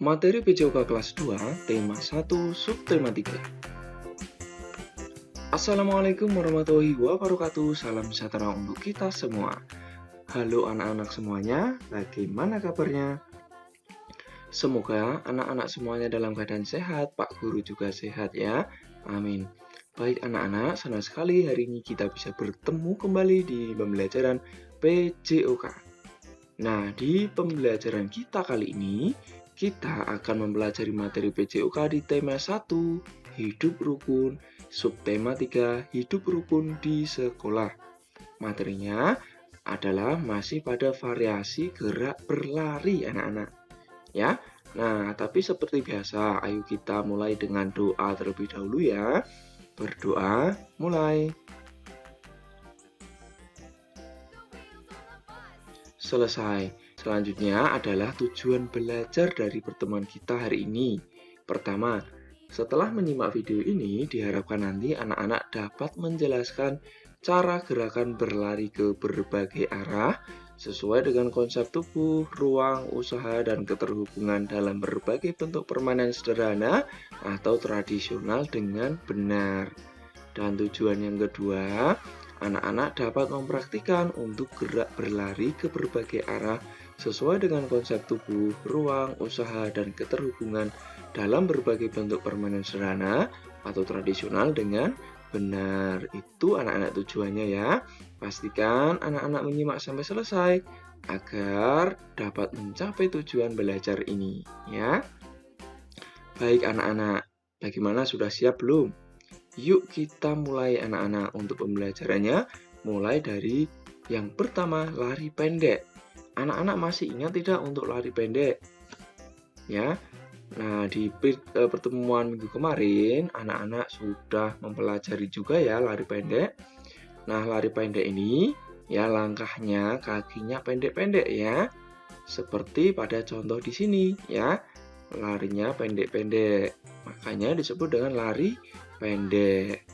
Materi PJOK kelas 2, tema 1, subtema 3. Assalamualaikum warahmatullahi wabarakatuh. Salam sejahtera untuk kita semua. Halo anak-anak semuanya, bagaimana kabarnya? Semoga anak-anak semuanya dalam keadaan sehat, Pak Guru juga sehat ya. Amin. Baik anak-anak, senang sekali hari ini kita bisa bertemu kembali di pembelajaran PJOK. Nah, di pembelajaran kita kali ini, kita akan mempelajari materi PJOK di tema 1, hidup rukun, subtema 3, hidup rukun di sekolah. Materinya adalah masih pada variasi gerak berlari anak-anak. Ya. Nah, tapi seperti biasa, ayo kita mulai dengan doa terlebih dahulu ya. Berdoa, mulai. Selesai. Selanjutnya adalah tujuan belajar dari pertemuan kita hari ini. Pertama, setelah menyimak video ini, diharapkan nanti anak-anak dapat menjelaskan cara gerakan berlari ke berbagai arah sesuai dengan konsep tubuh, ruang, usaha, dan keterhubungan dalam berbagai bentuk permainan sederhana atau tradisional dengan benar. Dan tujuan yang kedua, anak-anak dapat mempraktikkan untuk gerak berlari ke berbagai arah sesuai dengan konsep tubuh, ruang, usaha, dan keterhubungan dalam berbagai bentuk permainan sederhana atau tradisional dengan benar. Itu anak-anak tujuannya ya. Pastikan anak-anak menyimak sampai selesai agar dapat mencapai tujuan belajar ini ya. Baik anak-anak, bagaimana, sudah siap belum? Yuk kita mulai anak-anak untuk pembelajarannya, mulai dari yang pertama, lari pendek. Anak-anak masih ingat tidak untuk lari pendek? Ya. Nah, di pertemuan minggu kemarin, anak-anak sudah mempelajari juga ya lari pendek. Nah, lari pendek ini ya langkahnya, kakinya pendek-pendek ya. Seperti pada contoh di sini ya. Larinya pendek-pendek. Makanya disebut dengan lari pendek.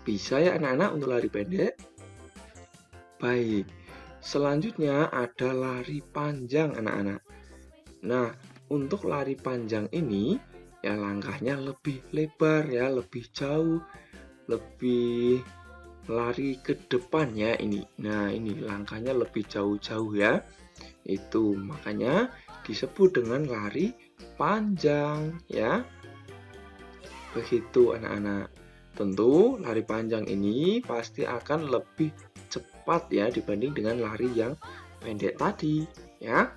Bisa ya anak-anak untuk lari pendek? Baik. Selanjutnya ada lari panjang anak-anak. Nah, untuk lari panjang ini ya langkahnya lebih lebar ya, lebih jauh, lebih lari ke depan ya ini. Nah, ini langkahnya lebih jauh-jauh ya. Itu makanya disebut dengan lari panjang ya. Begitu anak-anak. Tentu lari panjang ini pasti akan lebih cepat ya dibanding dengan lari yang pendek tadi ya.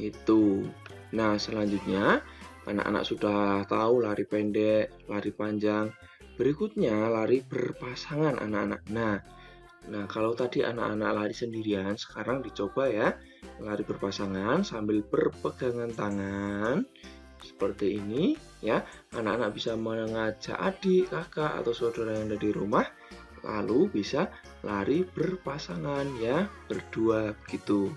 Itu. Nah, selanjutnya anak-anak sudah tahu lari pendek, lari panjang. Berikutnya lari berpasangan anak-anak. Nah, kalau tadi anak-anak lari sendirian, sekarang dicoba ya lari berpasangan sambil berpegangan tangan seperti ini ya. Anak-anak bisa mengajak adik, kakak, atau saudara yang ada di rumah, lalu bisa lari berpasangan ya, berdua begitu.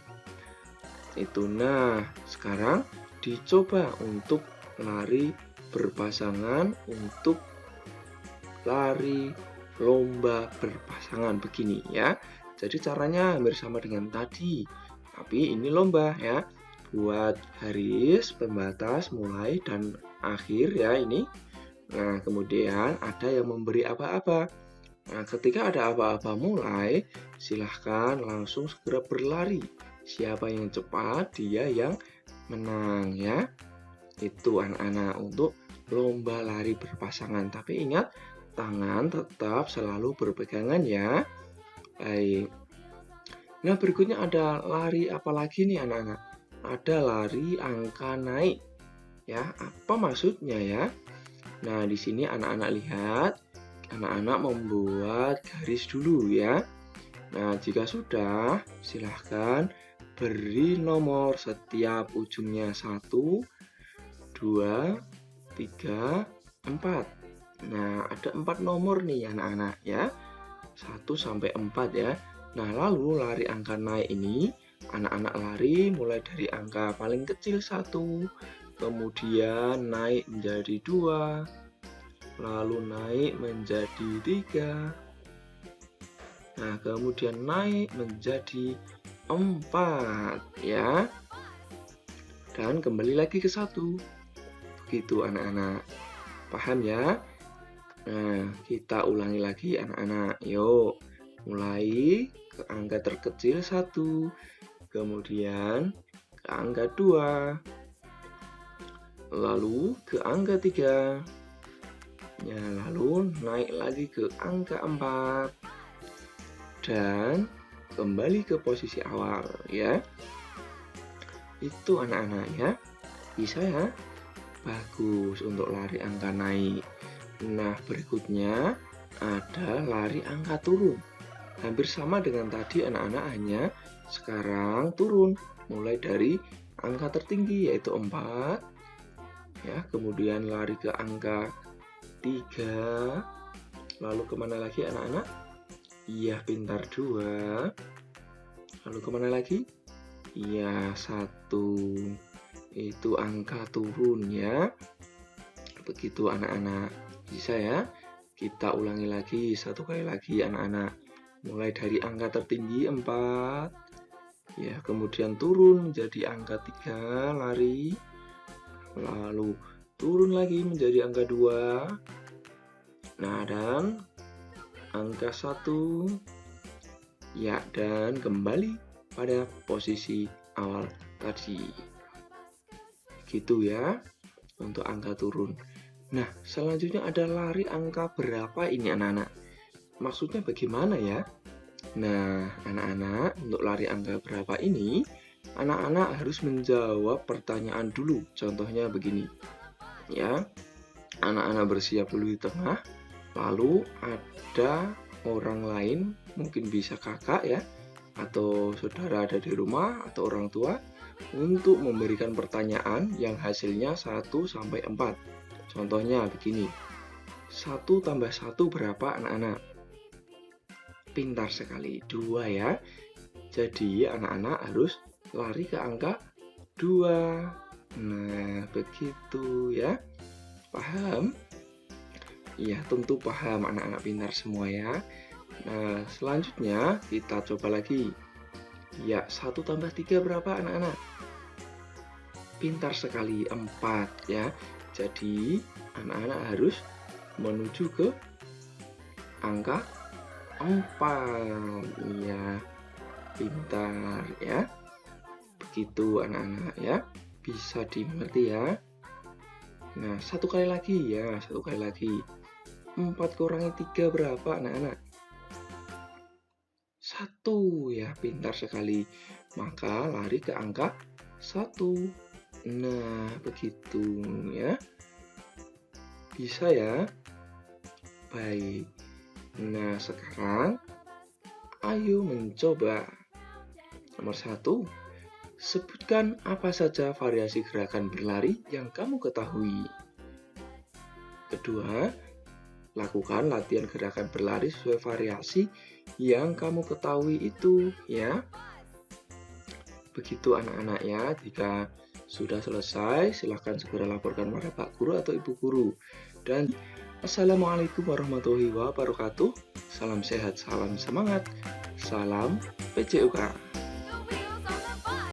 Itu. Nah, sekarang dicoba untuk lari berpasangan, untuk lari lomba berpasangan begini ya. Jadi caranya hampir sama dengan tadi, tapi ini lomba ya. Buat garis pembatas mulai dan akhir ya ini. Nah, kemudian ada yang memberi apa-apa. Nah, ketika ada apa-apa mulai, silahkan langsung segera berlari. Siapa yang cepat, dia yang menang ya. Itu anak-anak untuk lomba lari berpasangan. Tapi ingat, tangan tetap selalu berpegangan ya. Baik. Nah, berikutnya ada lari apa lagi nih anak-anak? Ada lari angka naik. Ya, apa maksudnya ya? Nah, di sini anak-anak lihat, anak-anak membuat garis dulu ya. Nah, jika sudah, silahkan beri nomor setiap ujungnya 1, 2, 3, 4. Nah, ada 4 nomor nih anak-anak ya. 1 sampai 4 ya. Nah, lalu lari angka naik ini, anak-anak lari mulai dari angka paling kecil 1, kemudian naik menjadi 2, lalu naik menjadi 3. Nah, kemudian naik menjadi 4 ya. dan kembali lagi ke 1. Begitu anak-anak. Paham ya? Nah, kita ulangi lagi anak-anak. Yuk, mulai ke angka terkecil 1, kemudian ke angka 2, lalu ke angka 3. Ya, lalu naik lagi ke angka 4 dan kembali ke posisi awal ya. Itu anak-anak ya. Bisa ya? Bagus untuk lari angka naik. Nah, berikutnya ada lari angka turun. Hampir sama dengan tadi anak-anak, hanya sekarang turun mulai dari angka tertinggi yaitu 4 ya, kemudian lari ke angka 3, lalu kemana lagi anak-anak? Iya, pintar 2, lalu kemana lagi? Iya, 1. Itu angka turun ya. Begitu anak-anak. Bisa ya? Kita ulangi lagi satu kali lagi anak-anak. Mulai dari angka tertinggi 4 ya, kemudian turun menjadi angka 3 lari, lalu turun lagi menjadi angka 2, nah dan angka 1 ya, dan kembali pada posisi awal tadi. Gitu ya untuk angka turun. Nah, selanjutnya ada lari angka berapa ini anak-anak? Maksudnya bagaimana ya? Nah, anak-anak, untuk lari angka berapa ini, anak-anak harus menjawab pertanyaan dulu. Contohnya begini. Ya, anak-anak bersiap dulu di tengah, lalu ada orang lain, mungkin bisa kakak ya, atau saudara ada di rumah, atau orang tua, untuk memberikan pertanyaan yang hasilnya 1 sampai 4. Contohnya begini, 1 tambah 1 berapa anak-anak? Pintar sekali, 2 ya. Jadi anak-anak harus lari ke angka 2. Nah, begitu ya. Paham? Iya, tentu paham anak-anak pintar semua ya. Nah, selanjutnya kita coba lagi. Ya, 1 tambah 3 berapa anak-anak? Pintar sekali, 4 ya. Jadi, anak-anak harus menuju ke angka 4. Iya, pintar ya. Begitu anak-anak ya. Bisa dimengerti ya. Nah, satu kali lagi ya, satu kali lagi. 4 kurangi 3 berapa anak-anak? 1 ya, pintar sekali. Maka lari ke angka 1. Nah, begitu ya. Bisa ya? Baik. Nah, sekarang ayo mencoba. Nomor 1, sebutkan apa saja variasi gerakan berlari yang kamu ketahui. Kedua, lakukan latihan gerakan berlari sesuai variasi yang kamu ketahui itu ya. Begitu anak-anak ya. Jika sudah selesai, silahkan segera laporkan pada Pak Guru atau Ibu Guru. Dan Assalamualaikum warahmatullahi wabarakatuh. Salam sehat, salam semangat, salam PJOK.